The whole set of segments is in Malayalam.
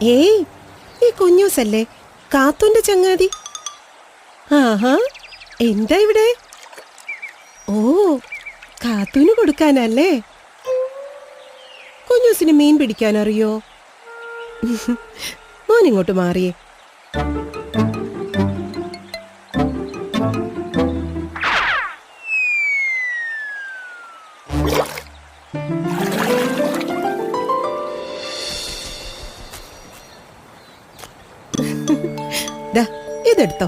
ഏയ്, ഈ കുഞ്ഞൂസല്ലേ കാത്തൂന്റെ ചങ്ങാതി? ആഹാ, എന്താ ഇവിടെ? ഓ, കാത്തൂന് കൊടുക്കാനല്ലേ? കുഞ്ഞൂസിന് മീൻ പിടിക്കാൻ അറിയോ? മോനിങ്ങോട്ട് മാറിയേ. ഇതെടുത്തോ.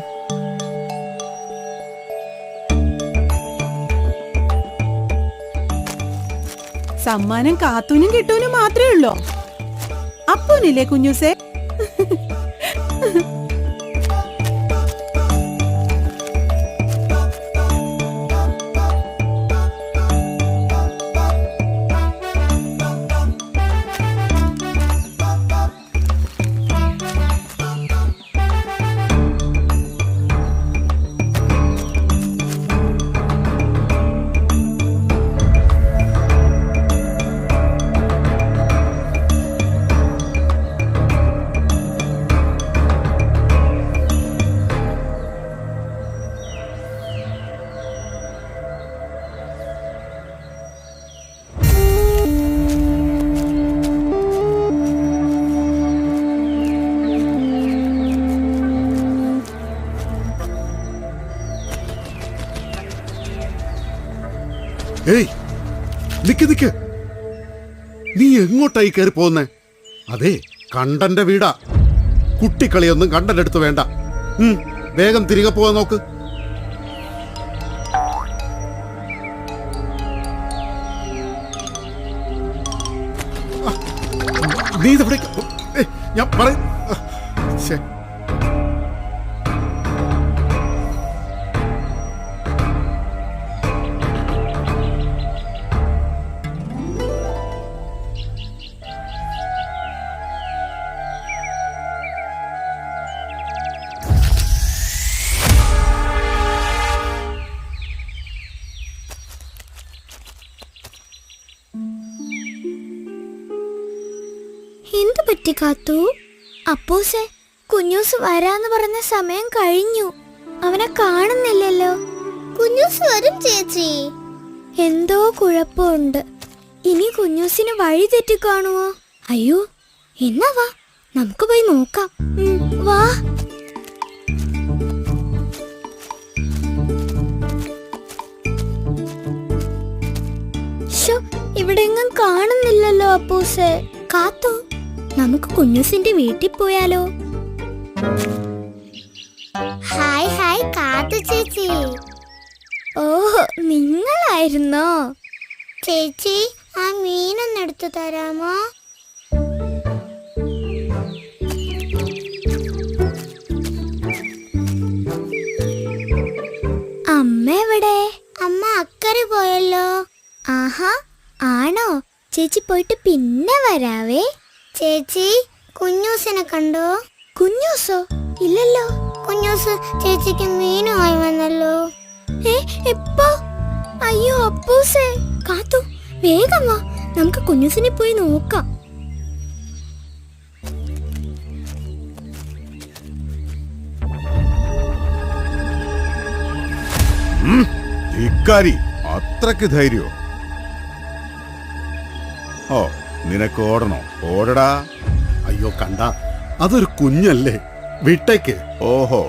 സമ്മാനം കാത്തൂനും കിട്ടൂനും മാത്രമേ ഉള്ളൂ. അപ്പൂനില്ലേ കുഞ്ഞൂസേ? ഏയ്, നിക്ക് നിക്ക്, നീ എങ്ങോട്ടായി കയറി പോന്നേ? അതെ, കണ്ടന്റെ വീടാ. കുട്ടിക്കളിയൊന്നും കണ്ടന്റെ അടുത്ത് വേണ്ട. വേഗം തിരികെ പോവാൻ നോക്ക്. നീ ഇതെവിടെ? ഞാൻ പറ. എന്തു പറ്റി കാത്തു? അപ്പൂസേ, കുഞ്ഞൂസ് വരാന്ന് പറഞ്ഞ സമയം കഴിഞ്ഞു. അവനെ കാണുന്നില്ലല്ലോ. കുഞ്ഞൂസ് വരും ചേച്ചി. എന്തോ കുഴപ്പമുണ്ട്. ഇനി കുഞ്ഞൂസിന് വഴി തെറ്റി കാണുമോ? അയ്യോ, എന്നാ വാ, നമുക്ക് പോയി നോക്കാം. വാ. ഇവിടെ എങ്ങും കാണുന്നില്ലല്ലോ അപ്പൂസേ. കാത്തു, നമുക്ക് കുഞ്ഞൂസിന്റെ വീട്ടിൽ പോയാലോ? ഹായ് ഹായ് കാത്തു ചേച്ചി. ഓഹോ, നിങ്ങളായിരുന്നോ? ചേച്ചി, ആ മീനൊന്ന് എടുത്തു തരാമോ? അമ്മ എവിടെ? അമ്മ അക്കരെ പോയല്ലോ. ആഹാ, ആണോ? ചേച്ചി പോയിട്ട് പിന്നെ വരാവേ. ചേച്ചി, കുഞ്ഞൂസിനെ കണ്ടോ? കുഞ്ഞൂസോ? ഇല്ലല്ലോ. കുഞ്ഞൂസ് ചേച്ചിക്ക് മീനുമായി വന്നല്ലോ. എപ്പോ? അയ്യോ അപ്പൂസേ. കാത്തു, വേഗം വാ, നമുക്ക് കുഞ്ഞൂസിനെ പോയി നോക്കാം. ഇക്കാരി അത്രക്ക് ധൈര്യോ? ഓ, നിനക്ക് ഓടണോ? ഓടടാ. അയ്യോ കണ്ട, അതൊരു കുഞ്ഞല്ലേ, വിട്ടേക്ക്. ഓഹോ,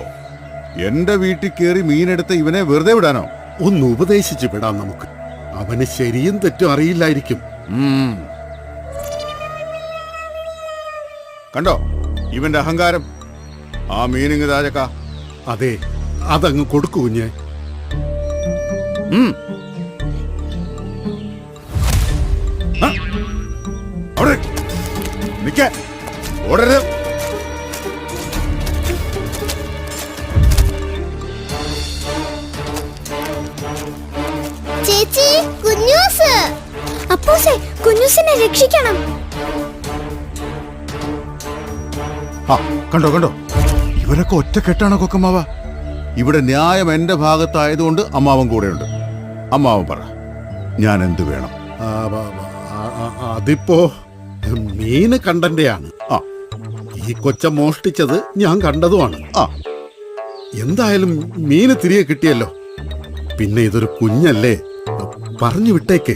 എന്റെ വീട്ടിൽ കയറി മീനെടുത്ത് ഇവനെ വെറുതെ വിടാനോ? ഒന്ന് ഉപദേശിച്ചു വിടാം നമുക്ക്. അവന് ശരിയും തെറ്റും അറിയില്ലായിരിക്കും. കണ്ടോ ഇവന്റെ അഹങ്കാരം? ആ മീനിങ് രാജക്ക. അതെ, അതങ്ങ് കൊടുക്കൂ കുഞ്ഞേ. അവിടെ നിക്ക, ഓടരുത്. ചേച്ചി, കുഞ്ഞൂസ്. അപ്പൂസേ, കുഞ്ഞൂസിനെ രക്ഷിക്കണം. കണ്ടോ കണ്ടോ, ഇവരൊക്കെ ഒറ്റക്കെട്ടാണോ കൊക്കമ്മാവ? ഇവിടെ ന്യായം എന്റെ ഭാഗത്തായതുകൊണ്ട് അമ്മാവൻ കൂടെയുണ്ട്. അമ്മാവൻ പറ, ഞാൻ എന്ത് വേണം? അതിപ്പോ മീന് കണ്ടന്റെയാണ്. ഈ കൊച്ച മോഷ്ടിച്ചത് ഞാൻ കണ്ടതുമാണ്. ആ എന്തായാലും മീന് തിരികെ കിട്ടിയല്ലോ. പിന്നെ ഇതൊരു കുഞ്ഞല്ലേ, പറഞ്ഞു വിട്ടേക്ക്.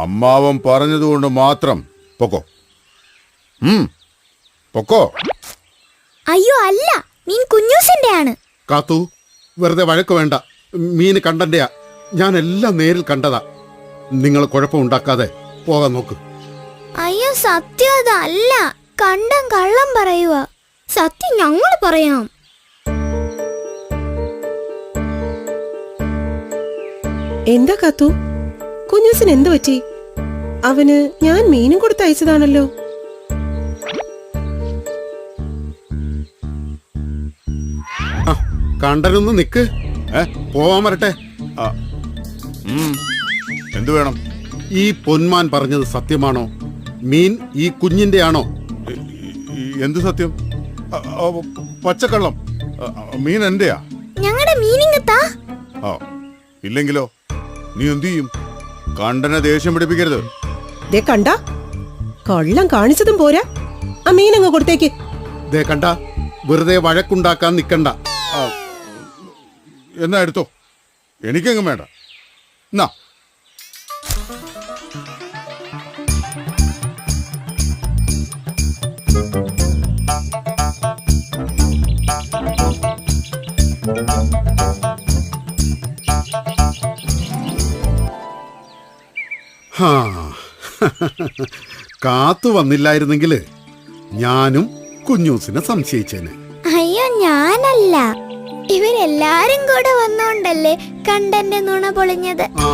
അമ്മാവൻ പറഞ്ഞതുകൊണ്ട് മാത്രം പൊക്കോ. പൊക്കോ. അയ്യോ അല്ല, മീൻ കുഞ്ഞൂസിന്റെ ആണ്. കാത്തു, വെറുതെ വഴക്ക് വേണ്ട. മീന് കണ്ടന്റെയാ, ഞാൻ എല്ലാം നേരിൽ കണ്ടതാ. നിങ്ങൾ കുഴപ്പമുണ്ടാക്കാതെ പോകാൻ നോക്ക്. അയ്യോ സത്യം അതല്ല, കണ്ടം കള്ളം പറയുക. സത്യം ഞങ്ങൾ പറയാം. എന്താ കാത്തു, കുഞ്ഞൂസിന് എന്തു പറ്റി? അവന് ഞാൻ മീനും കൊടുത്ത് അയച്ചതാണല്ലോ. കണ്ടനൊന്ന് നിക്ക്, പോവാൻ വരട്ടെ. എന്തു വേണം? ഈ പൊന്മാൻ പറഞ്ഞത് സത്യമാണോ? മീൻ ഈ കുഞ്ഞിന്റെ ആണോ? എന്ത് സത്യം? പച്ചക്കള്ളം. മീൻ എന്റെയാ. ഞങ്ങളുടെ മീനിങ് താ. ഇല്ലെങ്കിലോ നീ എന്തു ചെയ്യും? കണ്ടനെ ദേഷ്യം പിടിപ്പിക്കരുത്. ദേ കണ്ട, കള്ളം കാണിച്ചതും പോരാ, ആ മീനങ്ങ് കൊടുത്തേക്ക്. ദേ കണ്ട, വെറുതെ വഴക്കുണ്ടാക്കാൻ നിക്കണ്ട. എന്നാ എടുത്തോ, എനിക്കെങ്ങും വേണ്ട. എന്നാ ഹാ, കാത്തു വന്നില്ലായിരുന്നെങ്കിൽ ഞാനും കുഞ്ഞൂസിനെ സംശയിച്ചേനെ. അയ്യോ ഞാനല്ല, ഇവരെല്ലാരും കൂടെ വന്നോണ്ടല്ലേ കണ്ടന്റെ നുണ പൊളിഞ്ഞത്. ആ